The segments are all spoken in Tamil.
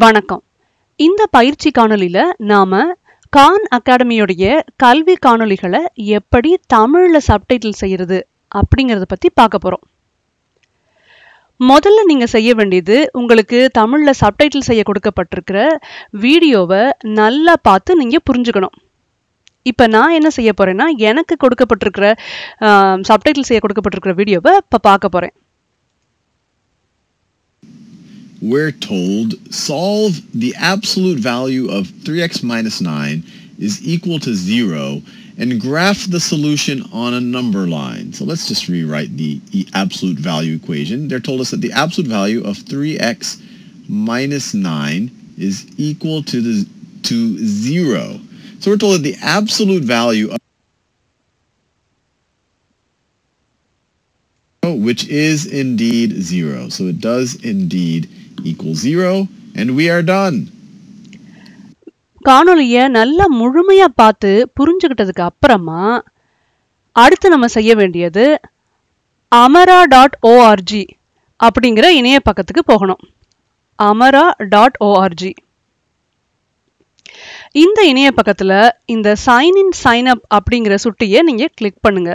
வணக்கம். இந்த பயிற்சி காணொளியில நாம கான் அகாடமியோடைய கல்வி காணொளிகளை எப்படி தமிழ்ல சப்டைட்டில் செய்யறது அப்படிங்கறத பத்தி பார்க்க போறோம். முதல்ல நீங்க செய்ய வேண்டியது, உங்களுக்கு தமிழ்ல சப்டைட்டில் செய்ய கொடுக்கப்பட்டிருக்கிற வீடியோவை நல்லா பார்த்து நீங்க புரிஞ்சுக்கணும். இப்ப நான் என்ன செய்ய போறேன்னா, எனக்கு கொடுக்கப்பட்டிருக்கிற சப்டைட்டில் செய்ய கொடுக்கப்பட்டிருக்கிற வீடியோவை இப்ப பார்க்க போறேன். We're told solve the absolute value of 3x minus 9 is equal to 0 and graph the solution on a number line. So let's just rewrite the absolute value equation. They're told us that the absolute value of 3x minus 9 is equal to 0. So we're told that the absolute value of which is indeed 0. So it does indeed equal 0 and we are done. காணொளியை நல்லா முழுமையா பார்த்து புரிஞ்சுக்கிட்டதுக்கு அப்புறமா அடுத்து நம்ம செய்ய வேண்டியது amara.org அப்படிங்கிற இணைய பக்கத்துக்கு போகணும். amara.org. இந்த இணைய பக்கத்துல இந்த சைன் இன் சைன் அப் அப்படிங்கிற சுட்டியை நீங்க கிளிக் பண்ணுங்க.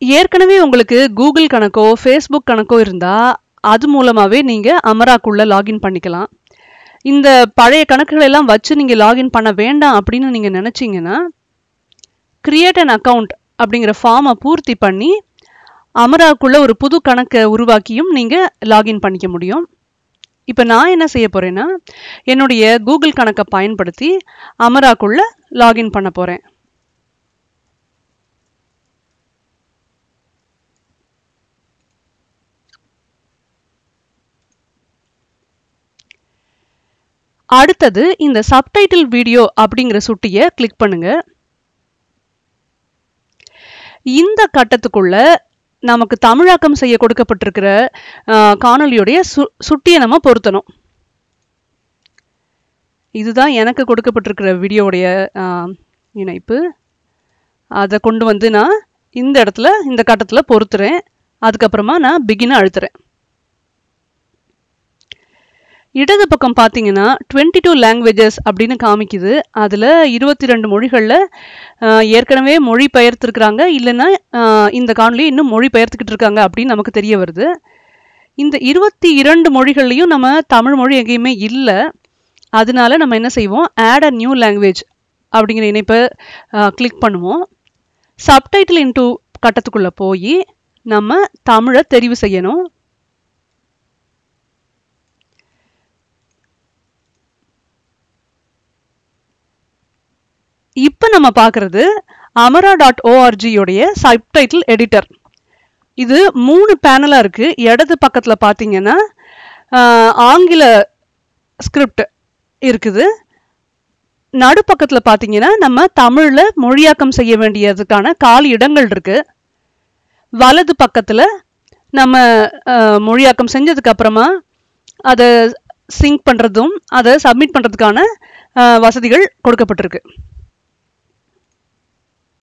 ஏற்கனவே உங்களுக்கு கூகுள் கணக்கோ ஃபேஸ்புக் கணக்கோ இருந்தா அது மூலமாவே நீங்க அமராக்குள்ள லாகின் பண்ணிக்கலாம். இந்த பழைய கணக்குகள் எல்லாம் வச்சு நீங்க லாகின் பண்ண வேண்டாம் அப்படின்னு நீங்க நினைச்சீங்கன்னா, கிரியேட் அன் அக்கவுண்ட் அப்படிங்கிற ஃபார்மை பூர்த்தி பண்ணி அமராக்குள்ள ஒரு புது கணக்கை உருவாக்கியும் நீங்க லாகின் பண்ணிக்க முடியும். இப்ப நான் என்ன செய்ய போறேன்னா, என்னுடைய கூகுள் கணக்கை பயன்படுத்தி அமராக்குள்ள லாகின் பண்ண போறேன். அடுத்தது இந்த சப்டைட்டில் வீடியோ அப்படிங்கிற சுட்டியை கிளிக் பண்ணுங்க. இந்த கட்டத்துக்குள்ள நமக்கு தமிழாக்கம் செய்ய கொடுக்கப்பட்டிருக்கிற காணொலியுடைய சுட்டியை நம்ம பொருத்தணும். இதுதான் எனக்கு கொடுக்கப்பட்டிருக்கிற வீடியோவுடைய இணைப்பு. அதை கொண்டு வந்து நான் இந்த இடத்துல இந்த கட்டத்துல பொருத்துறேன். அதுக்கப்புறமா நான் பிகின் அழுத்துறேன். இடது பக்கம் பார்த்தீங்கன்னா 22 லாங்குவேஜஸ் அப்படின்னு காமிக்குது. அதில் 22 மொழிகளில் ஏற்கனவே மொழி பெயர்த்துருக்குறாங்க, இல்லைன்னா இந்த காணொலியை இன்னும் மொழி பெயர்த்துக்கிட்டு இருக்காங்க அப்படின்னு நமக்கு தெரிய வருது. இந்த 22 மொழிகள்லையும் நம்ம தமிழ் மொழி எங்கேயுமே இல்லை. அதனால நம்ம என்ன செய்வோம், ஆட் அ நியூ லாங்குவேஜ் அப்படிங்கிற இணைப்பை கிளிக் பண்ணுவோம். சப்டைட்டில் இன்டு கட்டத்துக்குள்ளே போய் நம்ம தமிழை தெரிவு செய்யணும். இப்போ நம்ம பார்க்கறது amara.org உடைய சப்டைட்டில் எடிட்டர். இது 3 பேனலா இருக்கு. இடது பக்கத்துல பார்த்தீங்கன்னா ஆங்கில ஸ்கிரிப்ட் இருக்குது. நடுப்பக்கத்துல பார்த்தீங்கன்னா நம்ம தமிழ்ல மொழியாக்கம் செய்ய வேண்டியதுக்கான காலி இடங்கள் இருக்கு. வலது பக்கத்துல நம்ம மொழியாக்கம் செஞ்சதுக்கு அப்புறமா அதை சிங்க் பண்றதும் அதை சப்மிட் பண்றதுக்கான வசதிகள் கொடுக்கப்பட்டிருக்கு.